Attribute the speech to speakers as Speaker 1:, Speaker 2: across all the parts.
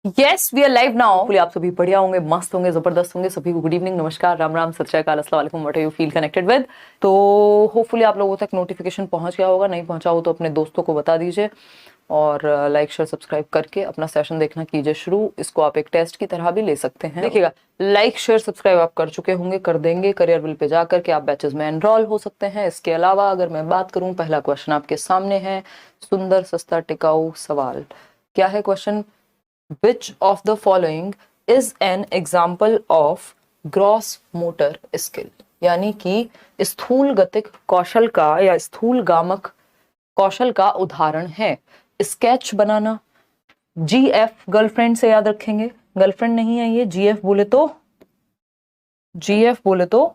Speaker 1: Yes we are live now. आप सभी बढ़िया होंगे, मस्त होंगे, जबरदस्त होंगे। सभी को गुड इवनिंग, नमस्कार, राम राम, सत श्री अकाल, अस्सलाम वालेकुम, what are you feel connected with. तो होपफुली आप लोगों तक नोटिफिकेशन पहुंच गया होगा, नहीं पहुंचा हो तो अपने दोस्तों को बता दीजिए और लाइक शेयर सब्सक्राइब करके अपना सेशन देखना कीजिए शुरू। इसको आप एक टेस्ट की तरह भी ले सकते हैं। देखिएगा, लाइक शेयर सब्सक्राइब आप कर चुके होंगे, कर देंगे। करियर बिल पे जा करके आप बैचेस में एनरोल हो सकते हैं। इसके अलावा अगर मैं बात करूं, पहला क्वेश्चन आपके सामने है, सुंदर सस्ता टिकाऊ सवाल। क्या है question? Which of the following is an example of gross motor skill? यानी कि स्थूल गतिक कौशल का या स्थूल गामक कौशल का उदाहरण है। स्केच बनाना, जीएफ गर्लफ्रेंड से याद रखेंगे, गर्लफ्रेंड नहीं है ये, जीएफ बोले तो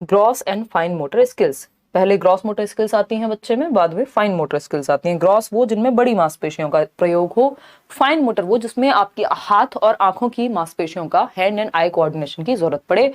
Speaker 1: gross and fine motor skills. पहले ग्रॉस मोटर स्किल्स आती हैं बच्चे में, बाद में फाइन मोटर स्किल्स आती हैं। ग्रॉस वो जिनमें बड़ी मांसपेशियों का प्रयोग हो, फाइन मोटर वो जिसमें आपकी हाथ और आंखों की मांसपेशियों का, हैंड एंड आई कोऑर्डिनेशन की जरूरत पड़े,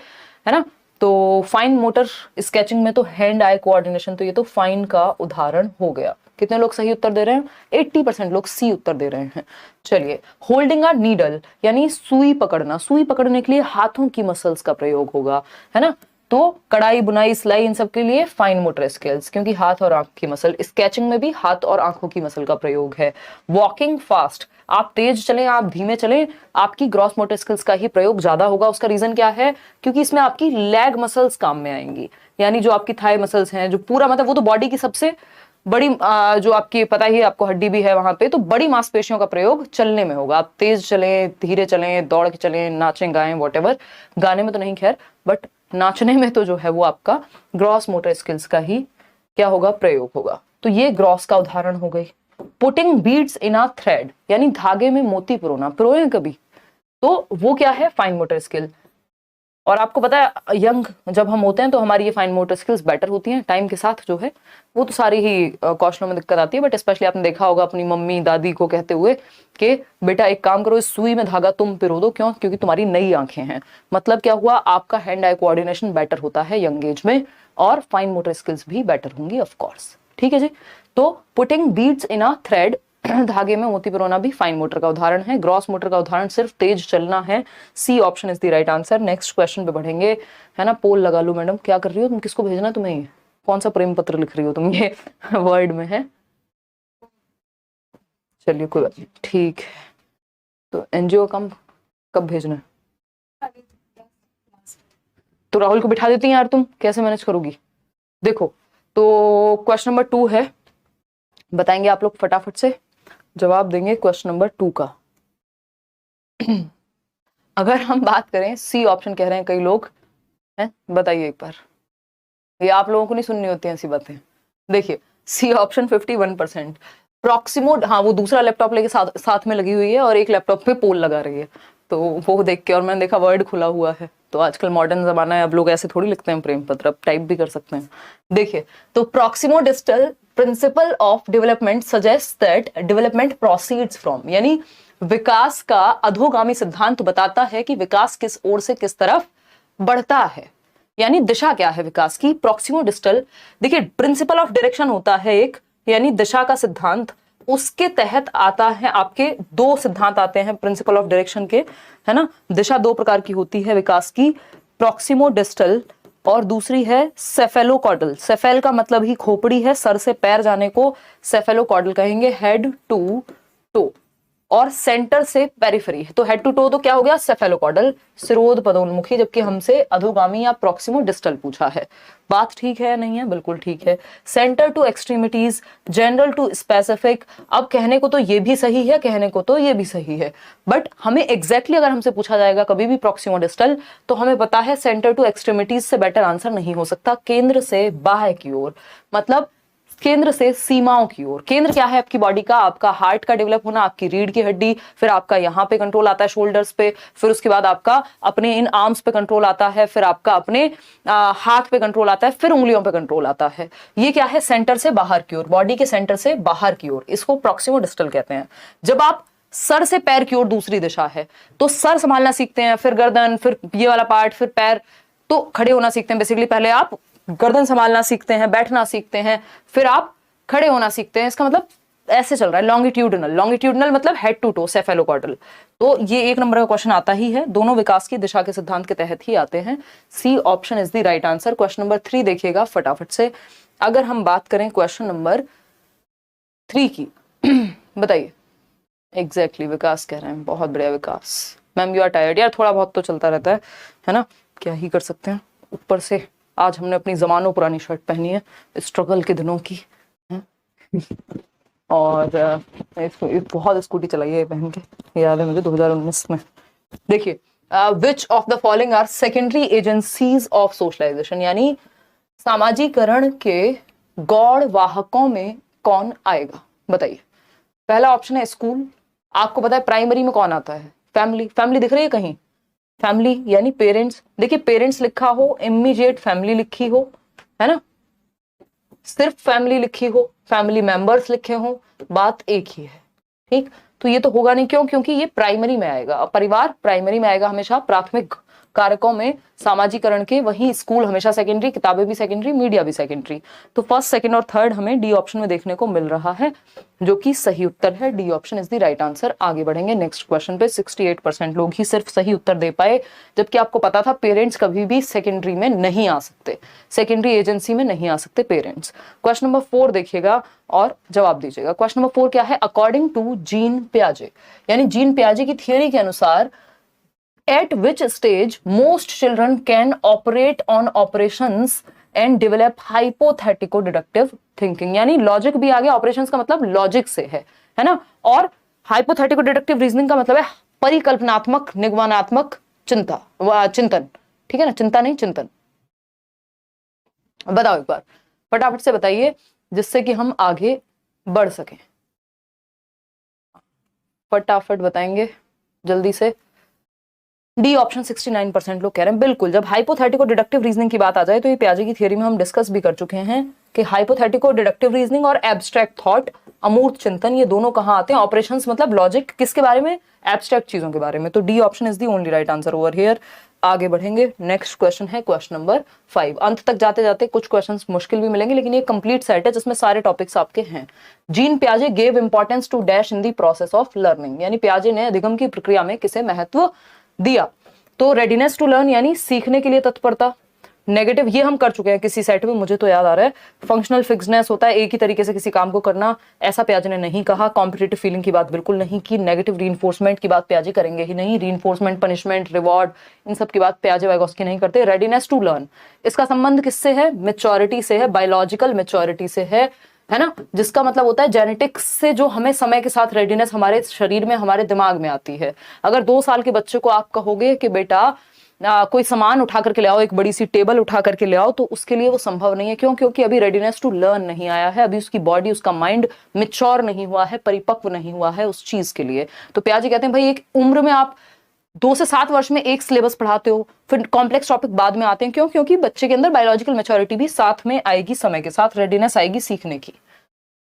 Speaker 1: है ना। तो फाइन मोटर स्केचिंग में तो हैंड आई कोऑर्डिनेशन, तो ये तो फाइन का उदाहरण हो गया। कितने लोग सही उत्तर दे रहे हैं? 80% लोग सी उत्तर दे रहे हैं। चलिए, होल्डिंग अ नीडल यानी सुई पकड़ना, सुई पकड़ने के लिए हाथों की मसल्स का प्रयोग होगा, है ना। तो कढ़ाई, बुनाई, सिलाई, इन सब के लिए फाइन मोटर स्किल्स, क्योंकि हाथ और आंख की मसल। स्केचिंग में भी हाथ और आंखों की मसल का प्रयोग है। वॉकिंग फास्ट, आप तेज चलें, आप धीमे चलें, आपकी ग्रॉस मोटर स्किल्स का ही प्रयोग ज्यादा होगा। उसका रीजन क्या है? क्योंकि इसमें आपकी लेग मसल्स काम में आएंगी, यानी जो आपकी थाई मसल्स हैं, जो पूरा मतलब वो तो बॉडी की सबसे बड़ी जो आपकी, पता ही आपको हड्डी भी है वहां पे, तो बड़ी मांसपेशियों का प्रयोग चलने में होगा। आप तेज चलें, धीरे चलें, दौड़ के चलें, नाचें, गाएं, वॉटेवर। गाने में तो नहीं खैर, बट नाचने में तो जो है वो आपका ग्रॉस मोटर स्किल्स का ही क्या होगा? प्रयोग होगा। तो ये ग्रॉस का उदाहरण हो गई। पुटिंग बीड्स इन अ थ्रेड यानी धागे में मोती पिरोना, पिरोए कभी, तो वो क्या है? Fine motor skill. और आपको पता है, यंग जब हम होते हैं तो हमारी ये फाइन मोटर स्किल्स बेटर होती हैं। टाइम के साथ जो है वो तो सारी ही कौशलों में दिक्कत आती है, बट स्पेशली आपने देखा होगा अपनी मम्मी दादी को कहते हुए कि बेटा एक काम करो, इस सुई में धागा तुम पिरो दो। क्यों? क्योंकि तुम्हारी नई आंखें हैं। मतलब क्या हुआ? आपका हैंड आई कोऑर्डिनेशन बेटर होता है यंग एज में, और फाइन मोटर स्किल्स भी बेटर होंगी ऑफ कोर्स। ठीक है जी। तो पुटिंग बीड्स इन अ थ्रेड, धागे में मोती पिरोना भी फाइन मोटर का उदाहरण है। ग्रॉस मोटर का उदाहरण सिर्फ तेज चलना है। C option is the right answer. Next question पे बढ़ेंगे, है ना। पोल लगा लो मैडम, क्या कर रही हो तुम? किसको भेजना है तुम्हें? कौन सा प्रेम पत्र लिख रही हो तुम? ये वर्ड में है। चलिए कोई बात नहीं, ठीक है। तो एनजीओ कब भेजना है? तो राहुल को बिठा देती हैं यार, तुम कैसे मैनेज करोगी? देखो, तो क्वेश्चन नंबर 2 है, बताएंगे आप लोग फटाफट से जवाब देंगे क्वेश्चन नंबर 2 का। अगर हम बात करें, सी ऑप्शन कह रहे हैं कई लोग, हैं, बताइए एक बार। ये आप लोगों को नहीं सुननी होती ऐसी बातें। देखिए, सी ऑप्शन 51%। प्रॉक्सिमो, हाँ वो दूसरा लैपटॉप लेके साथ में लगी हुई है और एक लैपटॉप पे पोल लगा रही है, तो वो देख के, और मैंने देखा वर्ड खुला हुआ है, तो आजकल मॉडर्न जमाना है, अब लोग ऐसे थोड़ी लिखते हैं प्रेम पत्र, अब टाइप भी कर सकते हैं। देखिए, तो proximo distal principle of development suggest that development proceeds from, यानी विकास का अधोगामी सिद्धांत बताता है कि विकास किस ओर से किस तरफ बढ़ता है, यानी दिशा क्या है विकास की। प्रॉक्सिमो डिस्टल, देखिए प्रिंसिपल ऑफ डायरेक्शन होता है एक, यानी दिशा का सिद्धांत, उसके तहत आता है आपके दो सिद्धांत आते हैं प्रिंसिपल ऑफ डायरेक्शन के, है ना। दिशा दो प्रकार की होती है विकास की, प्रॉक्सिमो डिस्टल और दूसरी है सेफेलोकॉर्डल। सेफेल का मतलब ही खोपड़ी है, सर से पैर जाने को सेफेलोकॉर्डल कहेंगे, हेड टू टो, और सेंटर से पेरिफेरी है। तो हेड टू टो तो क्या हो गया? सेफेलोकॉर्डल, सिरोध पदोन्मुखी, जबकि हमसे अधोगामी या प्रॉक्सिमो डिस्टल पूछा है। बात ठीक है या नहीं है? बिल्कुल ठीक है। Centre to extremities, general to specific, अब कहने को तो ये भी सही है, कहने को तो ये भी सही है, बट हमें एग्जैक्टली अगर हमसे पूछा जाएगा कभी भी प्रॉक्सिमो डिस्टल, तो हमें पता है सेंटर टू एक्सट्रीमिटीज से बेटर आंसर नहीं हो सकता। केंद्र से बाह्य की ओर, मतलब केंद्र से सीमाओं की ओर। केंद्र क्या है आपकी बॉडी का? आपका हार्ट का डेवलप होना, आपकी रीढ़ की हड्डी, फिर आपका यहाँ पे कंट्रोल आता है शोल्डर्स पे, फिर उसके बाद आपका अपने इन आर्म्स पे कंट्रोल आता है, फिर आपका अपने हाथ पे कंट्रोल आता है, फिर उंगलियों पे कंट्रोल आता है। ये क्या है? सेंटर से बाहर की ओर, बॉडी के सेंटर से बाहर की ओर, इसको प्रॉक्सिमो डिस्टल कहते हैं। जब आप सर से पैर की ओर दूसरी दिशा है, तो सर संभालना सीखते हैं, फिर गर्दन, फिर ये वाला पार्ट, फिर पैर, तो खड़े होना सीखते हैं। बेसिकली पहले आप गर्दन संभालना सीखते हैं, बैठना सीखते हैं, फिर आप खड़े होना सीखते हैं। इसका मतलब ऐसे चल रहा है, लॉन्गिट्यूडनल, लॉन्गिट्यूडनल मतलब हेड टू टो, सेफेलोकॉर्डल। तो ये 1 नंबर का क्वेश्चन आता ही है, दोनों विकास की दिशा के सिद्धांत के तहत ही आते हैं। C option is the right answer. Question number 3 देखिएगा फटाफट से। अगर हम बात करें क्वेश्चन नंबर 3 की, बताइए। एग्जैक्टली विकास कह रहे हैं, बहुत बढ़िया विकास। मैम यू आर टायर्ड, यार थोड़ा बहुत तो चलता रहता है ना, क्या ही कर सकते हैं। ऊपर से आज हमने अपनी जमानों पुरानी शर्ट पहनी है, स्ट्रगल के दिनों की है? और बहुत स्कूटी चलाई है पहन के, याद है मुझे 2019 में। देखिए, which of the following are secondary agencies of socialization, यानी सामाजिकरण के गौड़ वाहकों में कौन आएगा, बताइए। पहला ऑप्शन है स्कूल। आपको पता है प्राइमरी में कौन आता है, फैमिली। फैमिली दिख रही है कहीं, फैमिली यानी पेरेंट्स। देखिए पेरेंट्स लिखा हो, इमीडिएट फैमिली लिखी हो, है ना, सिर्फ फैमिली लिखी हो, फैमिली मेंबर्स लिखे हो, बात एक ही है, ठीक। तो ये तो होगा नहीं, क्यों? क्योंकि ये प्राइमरी में आएगा, परिवार प्राइमरी में आएगा हमेशा, प्राथमिक कारकों में सामाजिकरण के, वही स्कूल हमेशा सेकेंडरी, किताबें भी सेकेंडरी, मीडिया भी सेकेंडरी। तो फर्स्ट, सेकंड और थर्ड हमें डी ऑप्शन में देखने को मिल रहा है, जो कि सही उत्तर है। D option is the right answer. आगे बढ़ेंगे नेक्स्ट क्वेश्चन पे। 68% लोग ही सिर्फ सही उत्तर दे पाए, जबकि आपको पता था पेरेंट्स कभी भी सेकेंडरी में नहीं आ सकते, सेकेंडरी एजेंसी में नहीं आ सकते पेरेंट्स। क्वेश्चन नंबर 4 देखिएगा और जवाब दीजिएगा। क्वेश्चन नंबर 4 क्या है? अकॉर्डिंग टू जीन पियाजे, यानी जीन पियाजे की थियोरी के अनुसार, at which stage most children can operate on operations and develop hypothetical deductive thinking, यानी लॉजिक भी आ गया, ऑपरेशंस का मतलब लॉजिक से है ना, और हाइपोथेटिकल डिडक्टिव रीजनिंग का मतलब है परिकल्पनात्मक निगमनात्मक चिंतन, ठीक है ना, चिंता नहीं चिंतन। बताओ एक बार फटाफट से बताइए, जिससे कि हम आगे बढ़ सकें। फटाफट बताएंगे जल्दी से। डी ऑप्शन 69% लोग कह रहे हैं बिल्कुल। जब हाइपोथेटिको डिडक्टिव रीजनिंग की बात आ जाए तो ये पियाजे की थियरी में हम डिस्कस भी कर चुके हैं कि हाइपोथेटिको डिडक्टिव रीजनिंग और एब्स्ट्रैक्ट थॉट, अमूर्त चिंतन, ये दोनों कहाँ आते हैं? ऑपरेशंस मतलब लॉजिक, किसके बारे में? एब्स्ट्रैक्ट चीजों के बारे में। तो D option is the only right answer over here. आगे बढ़ेंगे, नेक्स्ट क्वेश्चन है क्वेश्चन नंबर 5। अंत तक जाते जाते कुछ क्वेश्चंस मुश्किल भी मिलेंगे, लेकिन ये कंप्लीट सेट है जिसमें सारे टॉपिक्स आपके हैं। जीन पियाजे gave importance to dash in the process of learning, यानी पियाजे ने अधिगम की प्रक्रिया में किसे महत्व दिया? तो रेडीनेस टू लर्न यानी सीखने के लिए तत्परता। नेगेटिव ये हम कर चुके हैं किसी सेट में, मुझे तो याद आ रहा है। फंक्शनल फिक्सनेस होता है एक ही तरीके से किसी काम को करना, ऐसा पियाजे ने नहीं कहा। कॉम्पिटिटिव फीलिंग की बात बिल्कुल नहीं की। नेगेटिव रीइंफोर्समेंट की बात पियाजे करेंगे ही नहीं। रीइंफोर्समेंट, पनिशमेंट, रिवॉर्ड, इन सब की बात पियाजे वाइगोस्की नहीं करते। रेडीनेस टू लर्न, इसका संबंध किससे है? मैच्योरिटी से है, बायोलॉजिकल मैच्योरिटी से है ना, जिसका मतलब होता है जेनेटिक्स से जो हमें समय के साथ रेडीनेस हमारे शरीर में, हमारे दिमाग में आती है। अगर 2 साल के बच्चे को आप कहोगे कि बेटा कोई सामान उठा करके ले आओ, एक बड़ी सी टेबल उठा करके ले आओ, तो उसके लिए वो संभव नहीं है। क्यों? क्योंकि अभी रेडीनेस टू लर्न नहीं आया है, अभी उसकी बॉडी, उसका माइंड मैच्योर नहीं हुआ है, परिपक्व नहीं हुआ है उस चीज के लिए। तो पियाजे कहते हैं भाई एक उम्र में आप 2 से 7 वर्ष में एक सिलेबस पढ़ाते हो, फिर कॉम्प्लेक्स टॉपिक बाद में आते हैं। क्यों? क्योंकि बच्चे के अंदर बायोलॉजिकल मैच्योरिटी भी साथ में आएगी, समय के साथ रेडीनेस आएगी सीखने की।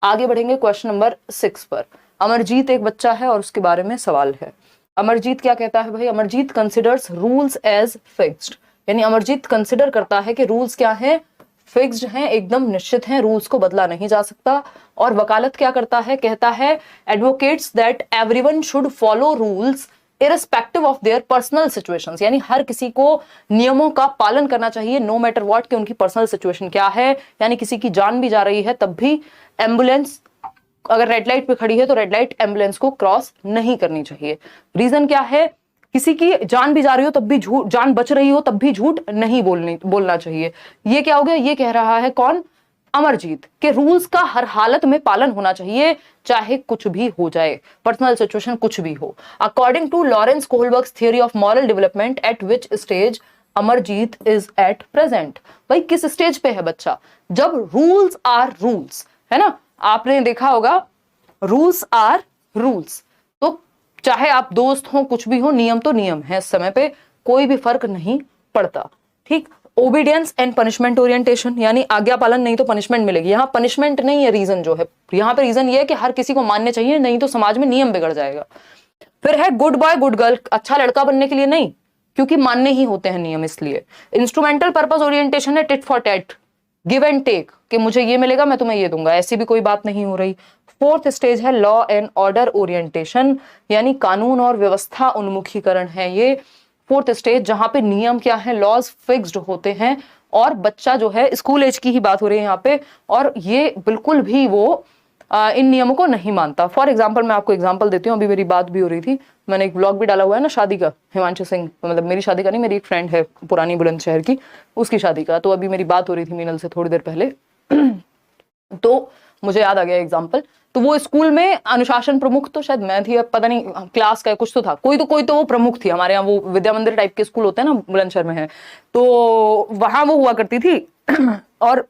Speaker 1: आगे बढ़ेंगे क्वेश्चन नंबर 6 पर। अमरजीत एक बच्चा है और उसके बारे में सवाल है। अमरजीत क्या कहता है भाई? Amarjeet considers rules as fixed, यानी अमरजीत कंसिडर करता है कि रूल्स क्या है? फिक्स्ड हैं, एकदम निश्चित हैं, रूल्स को बदला नहीं जा सकता। और वकालत क्या करता है? कहता है advocates that everyone should follow rules irrespective of their personal situations, यानी हर किसी को नियमों का पालन करना चाहिए नो मैटर व्हाट, कि उनकी पर्सनल सिचुएशन क्या है। यानी किसी की जान भी जा रही है तब भी एम्बुलेंस अगर रेड लाइट पे खड़ी है तो रेड लाइट एम्बुलेंस को क्रॉस नहीं करनी चाहिए। रीजन क्या है? किसी की जान भी जा रही हो तब भी झूठ, जान बच रही हो तब भी झूठ नहीं बोलना चाहिए। ये क्या हो गया? ये कह रहा है कौन? अमरजीत, के रूल्स का हर हालत में पालन होना चाहिए, चाहे कुछ भी हो जाए, पर्सनल सिचुएशन कुछ भी हो। According to Lawrence Kohlberg's theory of moral development, at which stage Amarjeet is at present? भाई किस स्टेज पे है बच्चा? जब रूल्स आर रूल्स, है ना, आपने देखा होगा रूल्स आर रूल्स, तो चाहे आप दोस्त हो, कुछ भी हो, नियम तो नियम है, इस समय पे कोई भी फर्क नहीं पड़ता, ठीक। ओबीडियंस एंड पनिशमेंट ओरिएंटेशन, यानी आज्ञा पालन नहीं तो पनिशमेंट मिलेगी। यहाँ पनिशमेंट नहीं है रीजन जो है, यहाँ पे रीजन ये है कि हर किसी को मानने चाहिए, नहीं तो समाज में नियम बिगड़ जाएगा। फिर है गुड बॉय गुड गर्ल, अच्छा लड़का बनने के लिए नहीं, क्योंकि मानने ही होते हैं नियम, इसलिए। इंस्ट्रूमेंटल पर्पस ओरिएंटेशन है tit for tat, give and take, कि मुझे ये मिलेगा मैं तुम्हें ये दूंगा, ऐसी भी कोई बात नहीं हो रही। फोर्थ स्टेज है लॉ एंड ऑर्डर ओरिएंटेशन, यानी कानून और व्यवस्था उन्मुखीकरण है ये फोर्थ स्टेज, जहां पे नियम क्या है, लॉज फिक्स्ड होते हैं और बच्चा जो है, स्कूल एज की ही बात हो रही है यहाँ पे, और ये बिल्कुल भी वो इन नियमों को नहीं मानता। फॉर एग्जाम्पल मैं आपको एग्जाम्पल देती हूँ, अभी मेरी बात भी हो रही थी, मैंने एक ब्लॉग भी डाला हुआ है ना शादी का, हिमांशु सिंह, मतलब मेरी शादी का नहीं, मेरी एक फ्रेंड है पुरानी बुलंदशहर की, उसकी शादी का, तो अभी मेरी बात हो रही थी मीनल से थोड़ी देर पहले तो मुझे याद आ गया एग्जाम्पल। तो वो स्कूल में अनुशासन प्रमुख तो शायद मैं थी, अब पता नहीं क्लास का कुछ तो था, कोई तो वो प्रमुख थी, हमारे यहाँ वो विद्या मंदिर टाइप के स्कूल होते हैं ना, बुलंदशहर में है, तो वहां वो हुआ करती थी और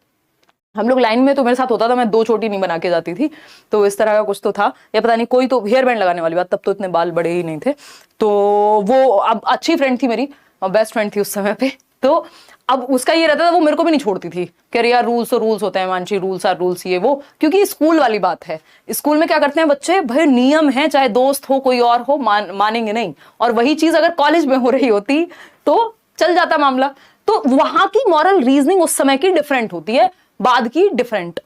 Speaker 1: हम लोग लाइन में, तो मेरे साथ होता था, मैं 2 चोटी नहीं बना के जाती थी, तो इस तरह का कुछ तो था, या पता नहीं, कोई तो हेयर बैंड लगाने वाली बात, तब तो इतने बाल बड़े ही नहीं थे, तो वो अब अच्छी फ्रेंड थी मेरी, बेस्ट फ्रेंड थी उस समय पे, तो अब उसका ये रहता था, वो मेरे को भी नहीं छोड़ती थी, कह रही यार रूल्स तो रूल्स होते हैं मानसी, रूल्स आर रूल्स, ये वो, क्योंकि स्कूल वाली बात है, स्कूल में क्या करते हैं बच्चे, भाई नियम है, चाहे दोस्त हो कोई और हो, मानेंगे नहीं, और वही चीज अगर कॉलेज में हो रही होती तो चल जाता मामला। तो वहां की मॉरल रीजनिंग उस समय की डिफरेंट होती है, बाद की डिफरेंट,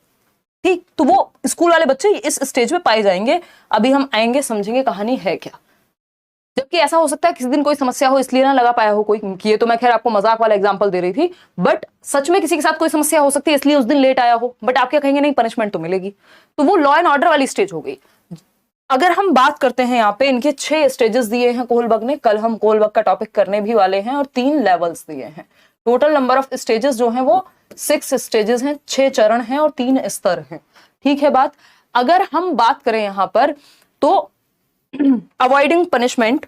Speaker 1: ठीक, तो वो स्कूल वाले बच्चे इस स्टेज में पाए जाएंगे। अभी हम आएंगे, समझेंगे कहानी है क्या। जबकि ऐसा हो सकता है किसी दिन कोई समस्या हो इसलिए ना लगा पाया हो कोई, ये तो मैं खैर आपको मजाक वाला एग्जांपल दे रही थी, बट सच में किसी के साथ कोई समस्या हो सकती है इसलिए उस दिन लेट आया हो, बट आप क्या कहेंगे, नहीं पनिशमेंट तो मिलेगी, तो वो लॉ एंड ऑर्डर वाली स्टेज हो गई। अगर हम बात करते हैं यहाँ पे, इनके 6 स्टेजेस दिए हैं कोहलबर्ग ने, कल हम कोहलबर्ग का टॉपिक करने भी वाले हैं, और 3 लेवल्स दिए हैं, टोटल नंबर ऑफ स्टेजेस जो हैं वो 6 स्टेजेस हैं, 6 चरण हैं और 3 स्तर हैं, ठीक है बात। अगर हम बात करें यहां पर तो अवॉइडिंग पनिशमेंट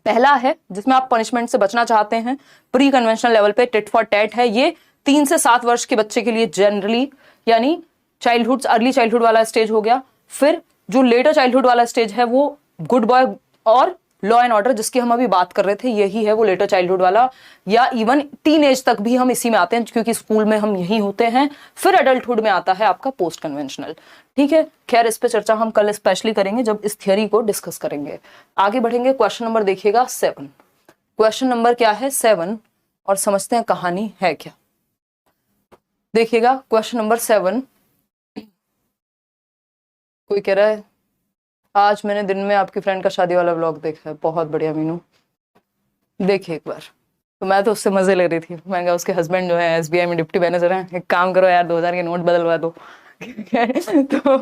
Speaker 1: पहला है, जिसमें आप पनिशमेंट से बचना चाहते हैं, प्री कन्वेंशनल लेवल पे टिट फॉर टैट है, ये 3 से 7 वर्ष के बच्चे के लिए जनरली, यानी चाइल्डहुड, अर्ली चाइल्डहुड वाला स्टेज हो गया। फिर जो लेटर चाइल्डहुड वाला स्टेज है वो गुड बॉय और लॉ एंड ऑर्डर, जिसकी हम अभी बात कर रहे थे, यही है वो लेटर चाइल्डहुड वाला, या इवन टीन एज तक भी हम इसी में आते हैं क्योंकि स्कूल में हम यही होते हैं। फिर एडल्टहुड में आता है आपका पोस्ट कन्वेंशनल, ठीक है। खैर इस पे चर्चा हम कल स्पेशली करेंगे जब इस थियरी को डिस्कस करेंगे। आगे बढ़ेंगे, क्वेश्चन नंबर देखिएगा 7, क्वेश्चन नंबर क्या है 7, और समझते हैं कहानी है क्या। देखिएगा क्वेश्चन नंबर 7, कोई कह रहा है आज मैंने दिन में आपकी फ्रेंड का शादी वाला व्लॉग देखा है, बहुत बढ़िया मीनू, देखिए एक बार। तो मैं तो उससे मजे ले रही थी, मैं कहा उसके हस्बैंड जो है एसबीआई में डिप्टी मैनेजर हैं, एक काम करो यार 2000 के नोट बदलवा दो तो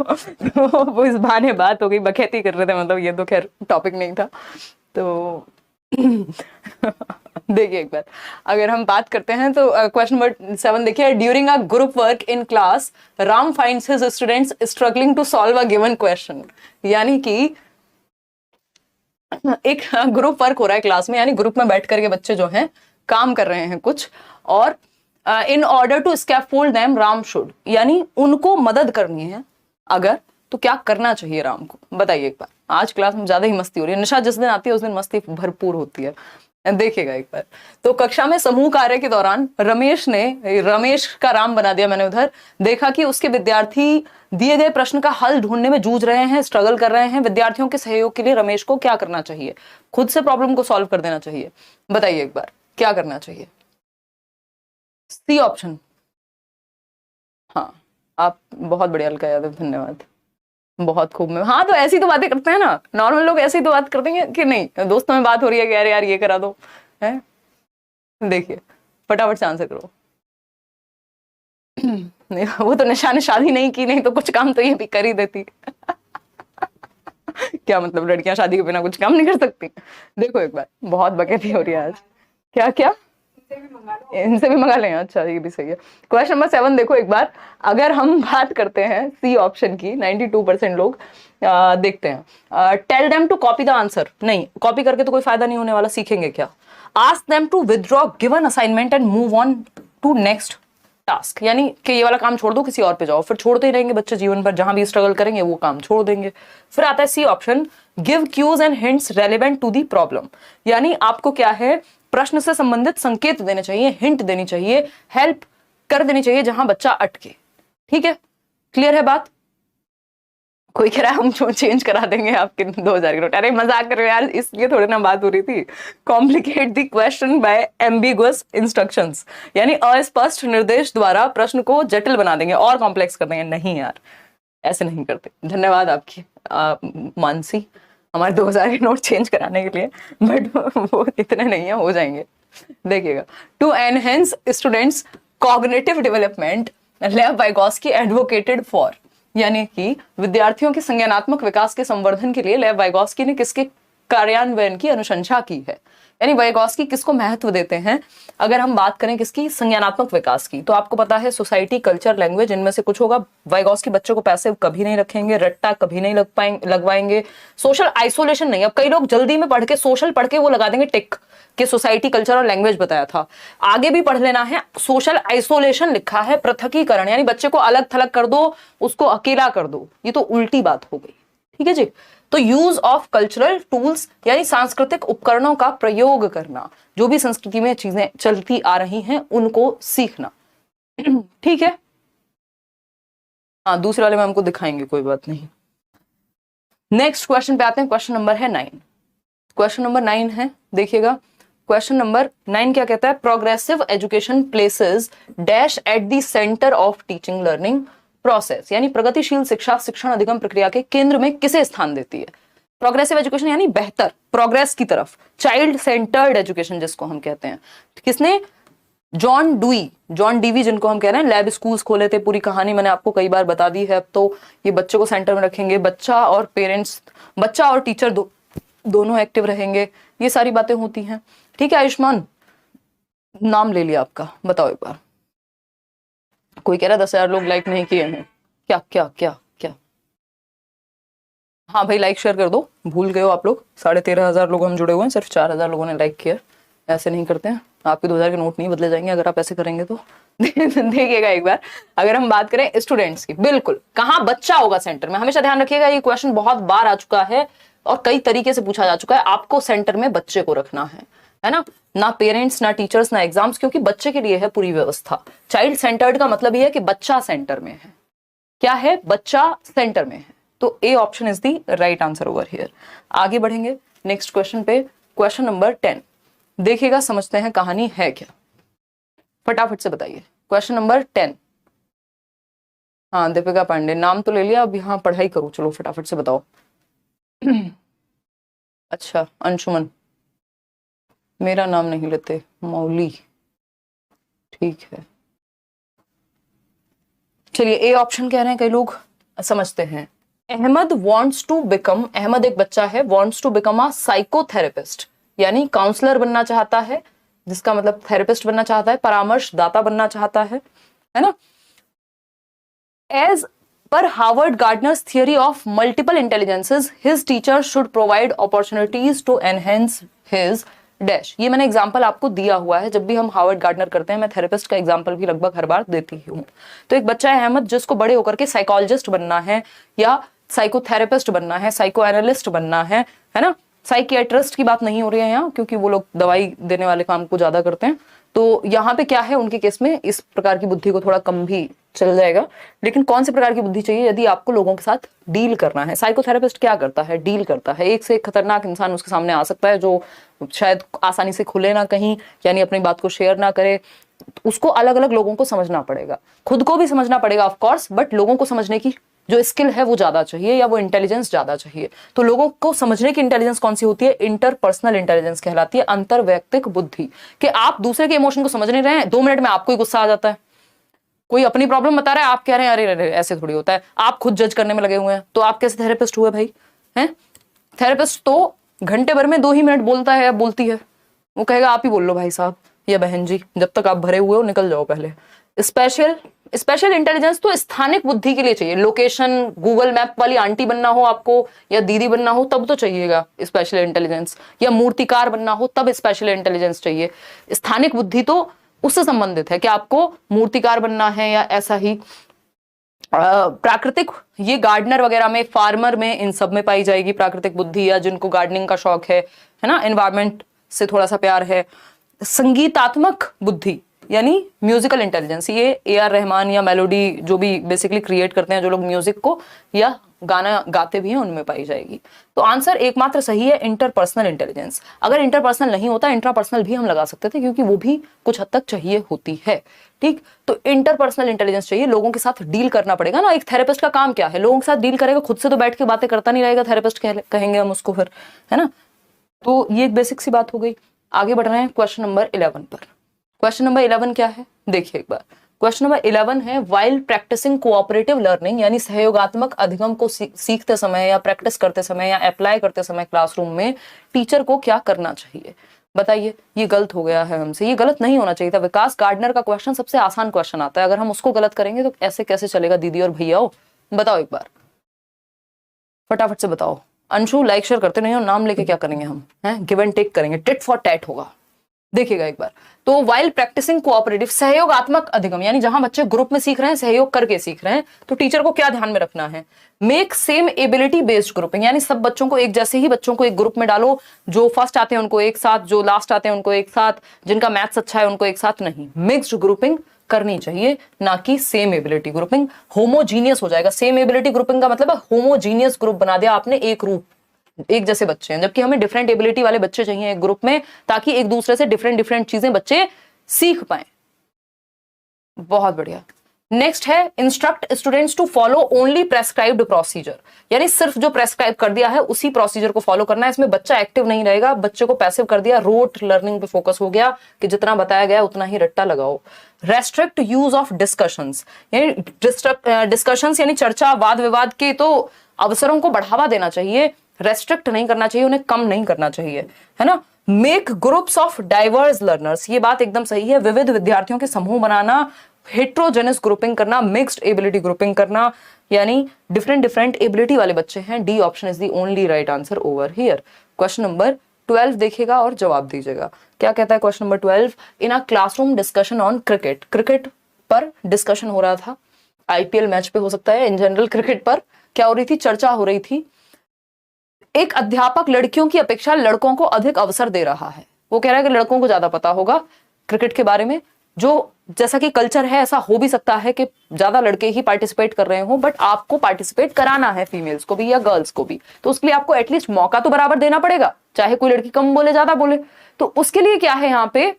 Speaker 1: वो इस बहाने बात हो गई, बखैती कर रहे थे, मतलब ये तो खैर टॉपिक नहीं था, तो देखिए एक बार। अगर हम बात करते हैं तो क्वेश्चन नंबर 7 देखिए, during a group work in class Ram finds his students struggling to solve a given question, यानी कि एक ग्रुप वर्क हो रहा है क्लास में, यानी ग्रुप में बैठ करके बच्चे जो हैं काम कर रहे हैं कुछ, और in order to scaffold them Ram should, यानी उनको मदद करनी है अगर, तो क्या करना चाहिए राम को, बताइए एक बार। आज क्लास में ज्यादा ही मस्ती हो रही है, निशा जिस दिन आती है उस दिन मस्ती भरपूर होती है, देखिएगा एक बार। तो कक्षा में समूह कार्य के दौरान रमेश का राम बना दिया मैंने उधर, देखा कि उसके विद्यार्थी दिए गए प्रश्न का हल ढूंढने में जूझ रहे हैं, स्ट्रगल कर रहे हैं। विद्यार्थियों के सहयोग के लिए रमेश को क्या करना चाहिए, खुद से प्रॉब्लम को सॉल्व कर देना चाहिए, बताइए एक बार क्या करना चाहिए। सी ऑप्शन, हाँ आप बहुत बढ़िया अलका यादव, धन्यवाद, बहुत खूब में, हाँ तो ऐसी तो बातें करते हैं ना, नॉर्मल लोग ऐसी तो बात करते हैं कि नहीं, दोस्तों में बात हो रही है कि यार यार ये करा दो, है देखिए फटाफट से आंसर करो। नहीं वो तो निशा ने शादी नहीं की, नहीं तो कुछ काम तो ये भी कर ही देती क्या मतलब लड़कियां शादी के बिना कुछ काम नहीं कर सकती। देखो एक बार, बहुत बकैती हो रही है आज, क्या क्या इनसे भी मंगा लें, अच्छा ये भी सही है। क्वेश्चन नंबर 7 देखो एक बार, अगर हम बात करते हैं सी ऑप्शन की, 92% लोग देखते हैं, tell them to copy the answer, नहीं कॉपी करके तो कोई फायदा नहीं होने वाला, सीखेंगे क्या। Ask them to withdraw given assignment and move on to next task, यानी कि ये वाला काम छोड़ दो किसी और पे जाओ, फिर छोड़ते ही रहेंगे बच्चे जीवन भर, जहां भी स्ट्रगल करेंगे वो काम छोड़ देंगे। फिर आता है C option, give cues and hints relevant to the problem, यानी आपको क्या है प्रश्न से संबंधित संकेत देने चाहिए, हिंट देनी चाहिए, हेल्प कर देनी चाहिए जहां बच्चा अटके, ठीक है क्लियर है बात। कोई कह रहा है हम चेंज करा देंगे आपके 2000 के नोट, अरे मजाक कर रहे हो यार, इसलिए थोड़ी ना बात हो रही थी। Complicate the question by ambiguous instructions, यानी अस्पष्ट निर्देश द्वारा प्रश्न को जटिल बना देंगे और कॉम्प्लेक्स कर देंगे, नहीं यार ऐसे नहीं करते। धन्यवाद आपकी मानसी, हमारे 2000 के नोट चेंज कराने के लिए, बट वो इतने नहीं है, हो जाएंगे, देखिएगा। To enhance students cognitive development, Lev Vygotsky advocated for, यानी कि विद्यार्थियों के संज्ञानात्मक विकास के संवर्धन के लिए लेव वाइगोस्की ने किसके कार्यान्वयन की अनुशंसा की है। यानी वाइगोस्की किसको महत्व देते हैं, अगर हम बात करें किसकी, संज्ञानात्मक विकास की, तो आपको पता है सोसाइटी, कल्चर, लैंग्वेज, इनमें से कुछ होगा। वाइगोस्की बच्चों को पैसे कभी नहीं रखेंगे, रट्टा कभी नहीं लगवाएंगे, सोशल आइसोलेशन नहीं। अब कई लोग जल्दी में पढ़ के, सोशल पढ़ के वो लगा देंगे टिक कि सोसाइटी, कल्चर और लैंग्वेज बताया था, आगे भी पढ़ लेना है। सोशल आइसोलेशन लिखा है, पृथकीकरण, यानी बच्चे को अलग थलग कर दो, उसको अकेला कर दो, ये तो उल्टी बात हो गई, ठीक है जी। तो यूज ऑफ कल्चरल टूल्स, यानी सांस्कृतिक उपकरणों का प्रयोग करना, जो भी संस्कृति में चीजें चलती आ रही हैं उनको सीखना, ठीक है। हाँ, दूसरे वाले में हमको दिखाएंगे, कोई बात नहीं। नेक्स्ट क्वेश्चन पे आते हैं, क्वेश्चन नंबर है 9। क्वेश्चन नंबर 9 है, देखिएगा। क्वेश्चन नंबर 9 क्या कहता है, progressive education places dash at the centre of teaching learning process, यानी प्रगतिशील शिक्षा शिक्षण अधिगम प्रक्रिया के केंद्र में किसे स्थान देती है। प्रोग्रेसिव एजुकेशन यानी बेहतर, प्रोग्रेस की तरफ, चाइल्ड सेंटर्ड एजुकेशन जिसको हम कहते हैं, किसने, जॉन डीवी जिनको हम कह रहे हैं, लैब स्कूल्स खोले थे, पूरी कहानी मैंने आपको कई बार बता दी है। अब तो ये बच्चे को सेंटर में रखेंगे, बच्चा और पेरेंट्स, बच्चा और टीचर दोनों एक्टिव रहेंगे, ये सारी बातें होती हैं, ठीक है। आयुष्मान, नाम ले लिया आपका, बताओ एक बार। कोई कह रहा 10,000 लोग लाइक नहीं किए हैं, क्या क्या क्या क्या? हाँ भाई, लाइक शेयर कर दो, भूल गए हो आप लोग, 13,500 लोग हम जुड़े हुए हैं, सिर्फ 4,000 लोगों ने लाइक किया। ऐसे नहीं करते हैं, आपके 2000 के नोट नहीं बदले जाएंगे अगर आप ऐसे करेंगे तो। देखिएगा एक बार, अगर हम बात करें स्टूडेंट्स की, बिल्कुल कहाँ बच्चा होगा सेंटर में, हमेशा ध्यान रखिएगा, ये क्वेश्चन बहुत बार आ चुका है और कई तरीके से पूछा जा चुका है। आपको सेंटर में बच्चे को रखना है ना पेरेंट्स, ना टीचर्स, ना एग्जाम्स, क्योंकि बच्चे के लिए है पूरी व्यवस्था। चाइल्ड सेंटर्ड का मतलब यह है कि बच्चा सेंटर में है। क्या है, बच्चा सेंटर में है, तो A option is the right answer over here. आगे बढ़ेंगे नेक्स्ट क्वेश्चन पे, क्वेश्चन नंबर 10। देखिएगा, समझते हैं कहानी है क्या, फटाफट से बताइए। Question number 10। हाँ, दीपिका पांडे, नाम तो ले लिया, अब यहाँ पढ़ाई करूँ, चलो फटाफट से बताओ। अच्छा, अंशुमन, मेरा नाम नहीं लेते, मौली, ठीक है। चलिए, ए ऑप्शन कह रहे हैं कई लोग, समझते हैं। Ahmed wants to become, Ahmed एक बच्चा है, wants to become a psychotherapist, यानी काउंसलर बनना चाहता है, जिसका मतलब थेरेपिस्ट बनना चाहता है, परामर्शदाता बनना चाहता है ना। As per Howard Gardner's theory of multiple intelligences, his teacher should provide opportunities to enhance his dash. ये मैंने एग्जाम्पल आपको दिया हुआ है, जब भी हम हार्वर्ड गार्डनर करते हैं, मैं थेरेपिस्ट का एग्जाम्पल भी लगभग हर बार देती हूँ। तो एक बच्चा है अहमद, जिसको बड़े होकर के साइकोलॉजिस्ट बनना है, या साइकोथेरेपिस्ट बनना है, साइको एनालिस्ट बनना है ना। साइकियाट्रिस्ट की बात नहीं हो रही है यहाँ, क्योंकि वो लोग दवाई देने वाले काम को ज्यादा करते हैं। तो यहाँ पे क्या है, उनके केस में इस प्रकार की बुद्धि को थोड़ा कम भी चल जाएगा। लेकिन कौन से प्रकार की बुद्धि चाहिए, यदि आपको लोगों के साथ डील करना है। साइकोथेरेपिस्ट क्या करता है, डील करता है। एक से एक खतरनाक इंसान उसके सामने आ सकता है, जो शायद आसानी से खुले ना कहीं, यानी अपनी बात को शेयर ना करे। उसको अलग अलग लोगों को समझना पड़ेगा, खुद को भी समझना पड़ेगा ऑफ कोर्स, बट लोगों को समझने की जो स्किल है वो ज्यादा चाहिए, या वो इंटेलिजेंस ज्यादा चाहिए। तो लोगों को समझने की इंटेलिजेंस कौन सी होती है, इंटरपर्सनल इंटेलिजेंस कहलाती है, अंतरवैयक्तिक बुद्धि। कि आप दूसरे के इमोशन को समझ नहीं रहे हैं, 2 मिनट में आपको ही गुस्सा आ जाता है, कोई अपनी प्रॉब्लम बता रहा है, आप कह रहे हैं अरे अरे ऐसे थोड़ी होता है, आप खुद जज करने में लगे हुए हैं, तो आप कैसे थेरेपिस्ट हुए भाई? हैं, थेरेपिस्ट तो घंटे भर में 2 ही मिनट बोलता है या बोलती है, वो कहेगा आप ही बोल लो भाई साहब या बहन जी, जब तक आप भरे हुए हो निकल जाओ पहले। स्पेशल इंटेलिजेंस तो स्थानिक बुद्धि के लिए चाहिए। लोकेशन, गूगल मैप वाली आंटी बनना हो आपको, या दीदी बनना हो, तब तो चाहिएगा स्पेशल इंटेलिजेंस, या मूर्तिकार बनना हो तब स्पेशल इंटेलिजेंस चाहिए। स्थानिक बुद्धि तो उससे संबंधित है कि आपको मूर्तिकार बनना है या ऐसा ही। प्राकृतिक, ये गार्डनर वगैरह में, फार्मर में, इन सब में पाई जाएगी प्राकृतिक बुद्धि, या जिनको गार्डनिंग का शौक है ना, एनवायरमेंट से थोड़ा सा प्यार है। संगीतात्मक बुद्धि यानी म्यूजिकल इंटेलिजेंस, ये AR रहमान या मेलोडी जो भी बेसिकली क्रिएट करते हैं जो लोग म्यूजिक को, या गाना गाते भी हैं उनमें पाई जाएगी। तो आंसर एकमात्र सही है इंटरपर्सनल इंटेलिजेंस। अगर इंटरपर्सनल नहीं होता, इंट्रापर्सनल भी हम लगा सकते थे, क्योंकि वो भी कुछ हद तक चाहिए होती है। ठीक, तो इंटरपर्सनल इंटेलिजेंस चाहिए, लोगों के साथ डील करना पड़ेगा ना। एक थेरेपिस्ट का काम क्या है? लोगों के साथ डील करेगा, खुद से तो बैठ के बातें करता नहीं रहेगा, थेरेपिस्ट कहेंगे हम उसको फिर, है ना। तो ये एक बेसिक सी बात हो गई। आगे बढ़ रहे हैं क्वेश्चन नंबर 11 पर। क्वेश्चन नंबर 11 क्या है, देखिए एक बार। क्वेश्चन नंबर 11 है, वाइल प्रैक्टिसिंग कोऑपरेटिव लर्निंग, यानी सहयोगात्मक अधिगम को सीखते समय या प्रैक्टिस करते समय या अप्लाई करते समय क्लासरूम में टीचर को क्या करना चाहिए? बताइए, ये गलत हो गया है हमसे, ये गलत नहीं होना चाहिए था। विकास गार्डनर का क्वेश्चन सबसे आसान क्वेश्चन आता है, अगर हम उसको गलत करेंगे तो ऐसे कैसे चलेगा दीदी और भैया? बताओ एक बार, फटाफट से बताओ। अंशु लाइक शेयर करते नहीं हो, नाम लेके क्या करेंगे हम? हैं, गिव एंड टेक करेंगे, टिट फॉर टैट होगा। देखिएगा एक बार, तो वाइल प्रैक्टिसिंग कोऑपरेटिव, सहयोगात्मक अधिगम, यानी जहां बच्चे ग्रुप में सीख रहे हैं, सहयोग करके सीख रहे हैं, तो टीचर को क्या ध्यान में रखना है? Make same ability based grouping, यानी सब बच्चों को एक जैसे ही बच्चों को एक ग्रुप में डालो। जो फर्स्ट आते हैं उनको एक साथ, जो लास्ट आते हैं उनको एक साथ, जिनका मैथ्स अच्छा है उनको एक साथ नहीं, मिक्स्ड ग्रुपिंग करनी चाहिए, ना कि सेम एबिलिटी ग्रुपिंग। होमोजीनियस हो जाएगा। सेम एबिलिटी ग्रुपिंग का मतलब है होमोजीनियस ग्रुप बना दिया आपने, एक रूप, एक जैसे बच्चे हैं, जबकि हमें डिफरेंट एबिलिटी वाले बच्चे चाहिए एक ग्रुप में, ताकि एक दूसरे से डिफरेंट डिफरेंट चीजें बच्चे सीख पाए। बहुत बढ़िया। नेक्स्ट है, instruct students to follow only prescribed procedure, यानी सिर्फ जो प्रेस्क्राइब कर दिया है उसी प्रोसीजर को फॉलो करना है। इसमें बच्चा एक्टिव नहीं रहेगा, बच्चे को पैसिव कर दिया, रोट लर्निंग पे फोकस हो गया कि जितना बताया गया उतना ही रट्टा लगाओ। रेस्ट्रिक्ट यूज ऑफ डिस्कशंस, यानी डिस्कशंस यानी चर्चा, वाद विवाद के तो अवसरों को बढ़ावा देना चाहिए, रेस्ट्रिक्ट नहीं करना चाहिए, उन्हें कम नहीं करना चाहिए, है ना। Make groups of diverse learners, ये बात एकदम सही है, विविध विद्यार्थियों के समूह बनाना, हेट्रोजेनस ग्रुपिंग करना, मिक्स्ड एबिलिटी ग्रुपिंग करना, यानी डिफरेंट डिफरेंट एबिलिटी वाले बच्चे हैं। D option is the only right answer over here. Question number 12 देखिएगा और जवाब दीजिएगा। क्या कहता है question number 12? In a classroom discussion on cricket, cricket पर डिस्कशन हो रहा था, आईपीएल मैच पे हो सकता है, इन जनरल क्रिकेट पर क्या हो रही थी? चर्चा हो रही थी। एक अध्यापक लड़कियों की अपेक्षा लड़कों को अधिक अवसर दे रहा है। वो कह रहा है कि लड़कों को ज्यादा पता होगा क्रिकेट के बारे में, जो जैसा कि कल्चर है ऐसा हो भी सकता है कि ज्यादा लड़के ही पार्टिसिपेट कर रहे हो, बट आपको पार्टिसिपेट कराना है फीमेल्स को भी या गर्ल्स को भी, तो उसके लिए आपको एटलीस्ट मौका तो बराबर देना पड़ेगा, चाहे कोई लड़की कम बोले ज्यादा बोले। तो उसके लिए क्या है यहाँ पे,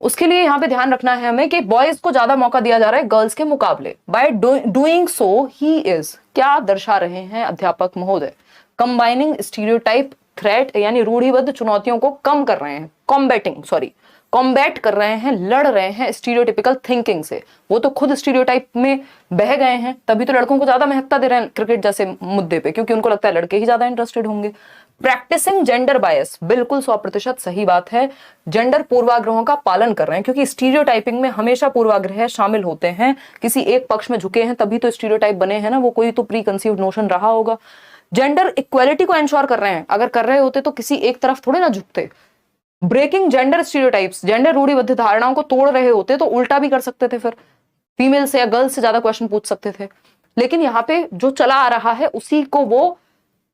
Speaker 1: उसके लिए यहाँ पे ध्यान रखना है हमें कि बॉयज को ज्यादा मौका दिया जा रहा है गर्ल्स के मुकाबले। By doing so he is, क्या दर्शा रहे हैं अध्यापक महोदय? कंबाइनिंग स्टीरियोटाइप थ्रेट, यानी रूढ़िबद्ध चुनौतियों को कम कर रहे हैं, कॉम्बैट कर रहे हैं, लड़ रहे हैं स्टीरियोटिपिकल थिंकिंग से। वो तो खुद स्टीरियोटाइप में बह गए हैं, तभी तो लड़कों को ज्यादा महत्ता दे रहे हैं क्रिकेट जैसे मुद्दे पे, क्योंकि उनको लगता है लड़के ही ज्यादा इंटरेस्टेड होंगे। प्रैक्टिसिंग जेंडर बायस, बिल्कुल 100% सही बात है। जेंडर पूर्वाग्रहों का पालन कर रहे हैं, क्योंकि स्टीरियोटाइपिंग में हमेशा पूर्वाग्रह शामिल होते हैं। किसी एक पक्ष में झुके हैं तभी तो स्टीरियोटाइप बने हैं ना, वो कोई तो प्री कंसीव्ड नोशन रहा होगा। जेंडर इक्वालिटी को एंश्योर कर रहे हैं, अगर कर रहे होते तो किसी एक तरफ थोड़े ना झुकते। ब्रेकिंग जेंडर स्टीरियोटाइप्स, जेंडर रूढ़िबद्ध धारणाओं को तोड़ रहे होते तो उल्टा भी कर सकते थे, फिर फीमेल से या गर्ल्स से ज्यादा क्वेश्चन पूछ सकते थे। लेकिन यहाँ पे जो चला आ रहा है उसी को वो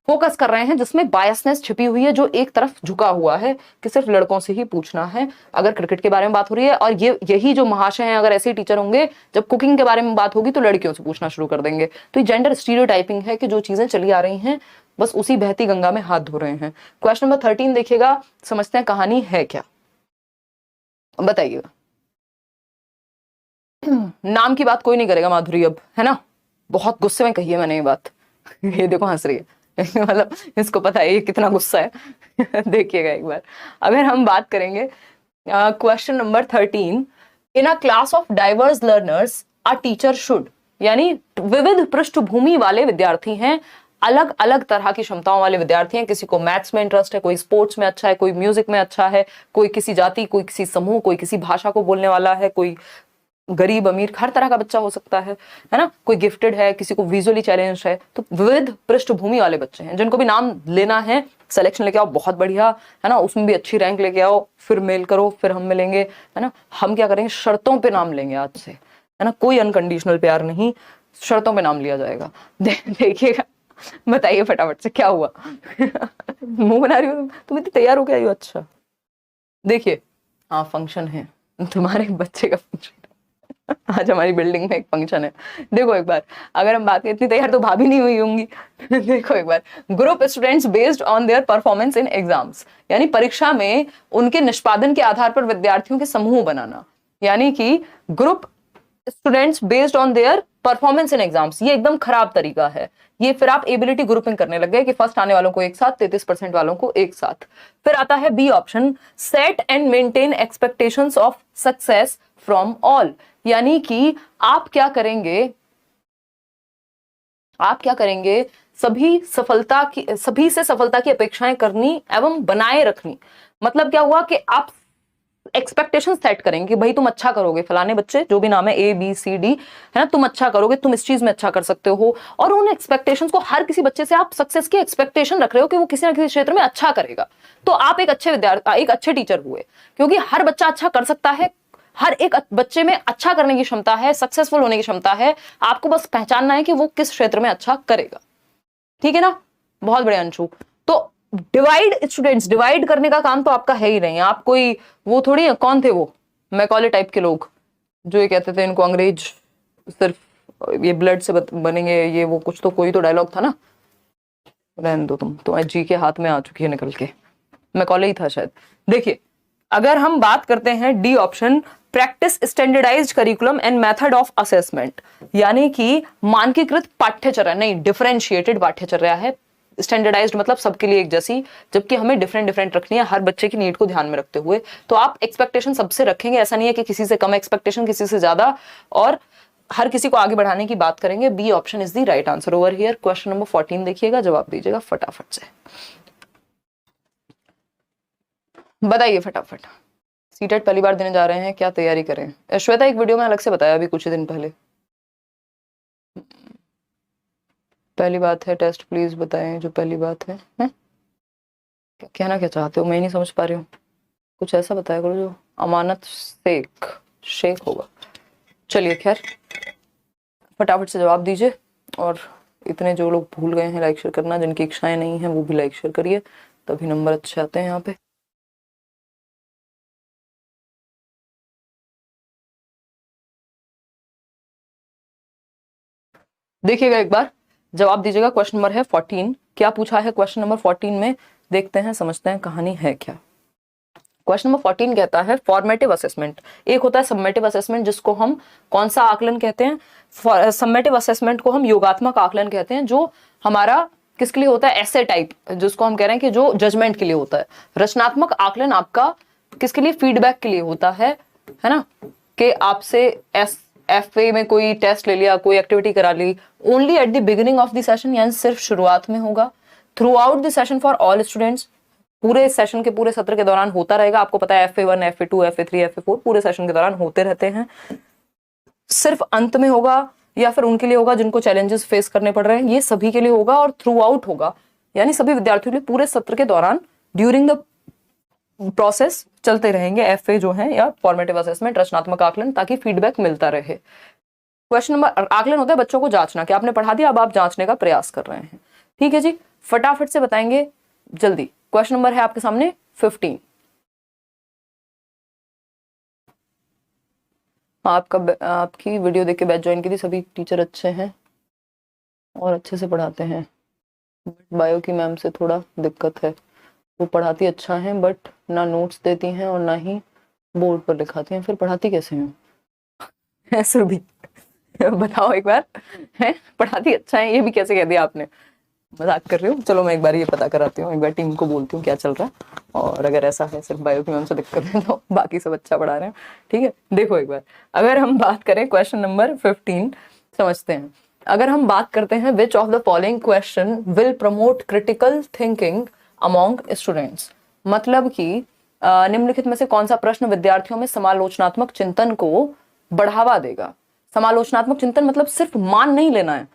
Speaker 1: फोकस कर रहे हैं, जिसमें बायसनेस छिपी हुई है, जो एक तरफ झुका हुआ है कि सिर्फ लड़कों से ही पूछना है अगर क्रिकेट के बारे में बात हो रही है। और यही जो महाशय हैं, अगर ऐसे टीचर होंगे, जब कुकिंग के बारे में बात होगी तो लड़कियों से पूछना शुरू कर देंगे। तो ये जेंडर स्टीरियोटाइपिंग है कि जो चीजें चली आ रही हैं बस उसी बहती गंगा में हाथ धो रहे हैं। क्वेश्चन नंबर 13 देखिएगा, समझते हैं कहानी है क्या, बताइएगा। नाम की बात कोई नहीं करेगा माधुरी अब, है ना, बहुत गुस्से में कही है मैंने ये बात। ये देखो हंस रही है मतलब इसको पता है ये कितना गुस्सा है। देखिएगा एक बार, अगर हम बात करेंगे question number 13, in a class of diverse learners a teacher should, यानी विविध पृष्ठभूमि वाले विद्यार्थी हैं, अलग अलग तरह की क्षमताओं वाले विद्यार्थी हैं। किसी को मैथ्स में इंटरेस्ट है, कोई स्पोर्ट्स में अच्छा है, कोई म्यूजिक में अच्छा है, कोई किसी जाति, कोई किसी समूह, कोई किसी भाषा को बोलने वाला है, कोई गरीब अमीर, हर तरह का बच्चा हो सकता है ना, कोई गिफ्टेड है, किसी को विजुअली चैलेंज है। तो विविध पृष्ठभूमि वाले बच्चे हैं, जिनको भी नाम लेना है सिलेक्शन लेके आओ, बहुत बढ़िया, है ना, उसमें भी अच्छी रैंक लेके आओ, फिर मेल करो, फिर हम मिलेंगे, है ना। हम क्या करेंगे, शर्तों पे नाम लेंगे आज से, है ना, कोई अनकंडीशनल प्यार नहीं, शर्तों पे नाम लिया जाएगा। देखिएगा, बताइए फटाफट से क्या हुआ। मुंह बना रही हो तुम इतनी तैयार हो, क्या आई हो? अच्छा देखिए, हाँ फंक्शन है, तुम्हारे बच्चे का फंक्शन। आज हमारी बिल्डिंग में एक फंक्शन है। देखो एक बार, अगर हम बात करें, इतनी तैयार तो भाभी नहीं हुई होंगी। देखो एक बार, group students based on their performance in exams, यानी परीक्षा में उनके निष्पादन के आधार पर विद्यार्थियों के समूह बनाना, यानी कि group students based on their performance in exams, ये एकदम खराब तरीका है। ये फिर आप एबिलिटी ग्रुपिंग करने लग गए कि फर्स्ट आने वालों को एक साथ, 33% वालों को एक साथ। फिर आता है B option, set and maintain expectations of success from all, यानी कि आप क्या करेंगे, सभी से सफलता की अपेक्षाएं करनी एवं बनाए रखनी। मतलब क्या हुआ कि आप एक्सपेक्टेशन सेट करेंगे कि भाई तुम अच्छा करोगे, फलाने बच्चे जो भी नाम है ABCD है ना, तुम अच्छा करोगे, तुम इस चीज में अच्छा कर सकते हो, और उन एक्सपेक्टेशंस को हर किसी बच्चे से आप सक्सेस की एक्सपेक्टेशन रख रहे हो कि वो किसी ना किसी क्षेत्र में अच्छा करेगा। तो आप एक अच्छे विद्यार्थी, एक अच्छे टीचर हुए, क्योंकि हर बच्चा अच्छा कर सकता है, हर एक बच्चे में अच्छा करने की क्षमता है, सक्सेसफुल होने की क्षमता है, आपको बस पहचानना है कि वो किस क्षेत्र में अच्छा करेगा। ठीक है ना, बहुत बढ़िया अंशु। तो डिवाइड स्टूडेंट्स, डिवाइड करने का काम तो आपका है ही नहीं। आप कोई वो थोड़ी है, कौन थे वो मैकॉले टाइप के लोग जो ये कहते थे इनको अंग्रेज सिर्फ ये ब्लड से बनेंगे, ये वो कुछ तो कोई तो डायलॉग था ना, रहने दो तुम जी के हाथ में आ चुकी है निकल के, मैकॉले ही था शायद। देखिए अगर हम बात करते हैं D option, practise standardised curriculum and method of assessment, यानी कि मानकीकृत पाठ्यचर्या, नहीं डिफरेंशिएटेड पाठ्यचर्या है। स्टैंडर्डाइज्ड मतलब सबके लिए एक जैसी, जबकि हमें डिफरेंट डिफरेंट रखनी है हर बच्चे की नीड को ध्यान में रखते हुए। तो आप एक्सपेक्टेशन सबसे रखेंगे, ऐसा नहीं है कि किसी से कम एक्सपेक्टेशन, किसी से ज्यादा, और हर किसी को आगे बढ़ाने की बात करेंगे। B option is the right answer over here. Question number 14 देखिएगा, जवाब दीजिएगा फटाफट से, बताइए फटाफट। सीटेट पहली बार देने जा रहे हैं, क्या तैयारी करें? श्वेता एक वीडियो में अलग से बताया अभी कुछ दिन पहले। पहली बात है टेस्ट प्लीज बताएं, जो पहली बात है, क्या कहना क्या चाहते हो, मैं नहीं समझ पा रही हूँ, कुछ ऐसा बताया करो जो अमानत शेख होगा। चलिए खैर फटाफट से जवाब दीजिए, और इतने जो लोग भूल गए हैं लाइक शेयर करना, जिनकी इच्छाएं नहीं है वो भी लाइक शेयर करिए, तभी नंबर अच्छे आते हैं यहाँ पे। देखिएगा एक बार, जवाब दीजिएगा। क्वेश्चन नंबर है 14, क्या पूछा है क्वेश्चन नंबर 14 में, देखते हैं समझते हैं कहानी है क्या। क्वेश्चन नंबर 14 कहता है फॉर्मेटिव असेसमेंट। एक होता है सबमेटिव असेसमेंट, जिसको हम कौन सा आकलन कहते हैं, सबमेटिव असेसमेंट को हम योगात्मक आकलन कहते हैं, जो हमारा किसके लिए होता है, ऐसे टाइप, जिसको हम कह रहे हैं कि जो जजमेंट के लिए होता है। रचनात्मक आकलन आपका किसके लिए, फीडबैक के लिए होता है ना, कि आपसे FA में कोई टेस्ट ले लिया, कोई एक्टिविटी करा ली, only at the beginning of the session, यानी सिर्फ शुरुआत में होगा, throughout the session for all students, पूरे सेशन के पूरे सत्र के दौरान होता रहेगा। आपको पता है FA1 FA2 FA3 FA4 पूरे सेशन के दौरान होते रहते हैं। सिर्फ अंत में होगा या फिर उनके लिए होगा जिनको चैलेंजेस फेस करने पड़ रहे हैं, ये सभी के लिए होगा, और थ्रू आउट होगा, यानी सभी विद्यार्थियों के लिए पूरे सत्र के दौरान ड्यूरिंग द प्रोसेस चलते रहेंगे FA जो है, या फॉर्मेटिव असेसमेंट, रचनात्मक आकलन, ताकि फीडबैक मिलता रहे। क्वेश्चन नंबर, आकलन होता है बच्चों को जांचना, कि आपने पढ़ा दिया अब आप जांचने का प्रयास कर रहे हैं। ठीक है जी, फटाफट से बताएंगे जल्दी। क्वेश्चन नंबर है आपके सामने 15। आपकी वीडियो देख के बैच ज्वाइन की थी, सभी टीचर अच्छे हैं और अच्छे से पढ़ाते हैं, बायो की मैम से थोड़ा दिक्कत है, वो पढ़ाती अच्छा है बट ना नोट्स देती हैं और ना ही बोर्ड पर लिखाती हैं, फिर पढ़ाती कैसे हैं? सुरभि बताओ एक बार, है पढ़ाती अच्छा है, ये भी कैसे कह दिया आपने? मजाक कर रही हूँ, चलो मैं एक बार ये पता कराती हूँ, एक बार टीम को बोलती हूँ क्या चल रहा है, और अगर ऐसा है सिर्फ बायो की मैम से दिक्कत है तो बाकी सब अच्छा पढ़ा रहे हैं। ठीक है, देखो एक बार अगर हम बात करें क्वेश्चन नंबर 15 समझते हैं। अगर हम बात करते हैं विच of the following question will promote critical thinking among students, मतलब कि निम्नलिखित में से कौन सा प्रश्न विद्यार्थियों में समालोचनात्मक चिंतन को बढ़ावा देगा। समालोचनात्मक चिंतन मतलब सिर्फ मान नहीं लेना है,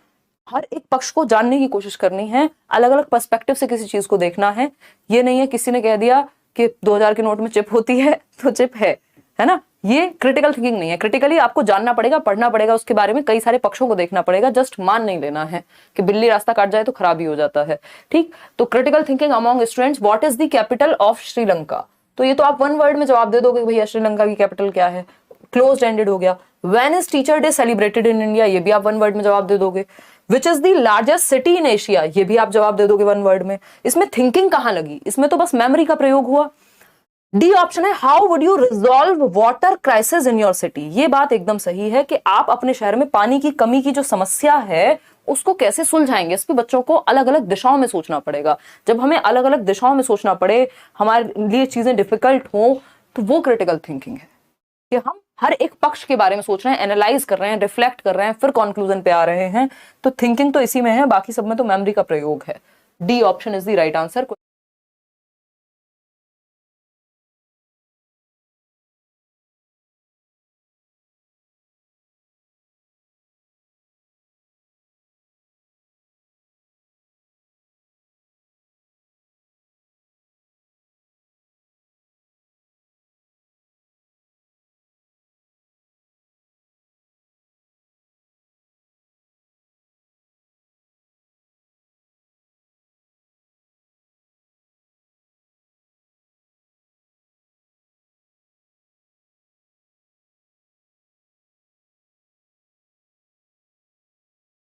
Speaker 1: हर एक पक्ष को जानने की कोशिश करनी है, अलग अलग पर्सपेक्टिव से किसी चीज को देखना है। ये नहीं है किसी ने कह दिया कि 2000 के नोट में चिप होती है तो चिप है ना, ये क्रिटिकल थिंकिंग नहीं है। क्रिटिकली आपको जानना पड़ेगा, पढ़ना पड़ेगा, उसके बारे में कई सारे पक्षों को देखना पड़ेगा, जस्ट मान नहीं लेना है कि बिल्ली रास्ता काट जाए तो खराब ही हो जाता है। ठीक, तो critical thinking among students, what is the capital of Sri Lanka, तो ये तो आप वन वर्ड में जवाब दे दोगे भैया श्रीलंका की कैपिटल क्या है, क्लोज एंडेड हो गया। When is teacher day celebrated in India, ये भी आप वन वर्ड में जवाब दे दोगे। Which is the largest city in Asia, ये भी आप जवाब दे दोगे वन वर्ड में। इसमें थिंकिंग कहां लगी, इसमें तो बस मेमोरी का प्रयोग हुआ। डी ऑप्शन है, how would you resolve water crisis in your city, ये बात एकदम सही है कि आप अपने शहर में पानी की कमी की जो समस्या है उसको कैसे सुलझाएंगे, इस पे बच्चों को अलग अलग दिशाओं में सोचना पड़ेगा। जब हमें अलग अलग दिशाओं में सोचना पड़े, हमारे लिए चीजें डिफिकल्ट हो, तो वो क्रिटिकल थिंकिंग है कि हम हर एक पक्ष के बारे में सोच रहे हैं, एनालाइज कर रहे हैं, रिफ्लेक्ट कर रहे हैं, फिर कंक्लूजन पे आ रहे हैं। तो थिंकिंग तो इसी में है, बाकी सब में तो मेमोरी का प्रयोग है। D option is the right answer.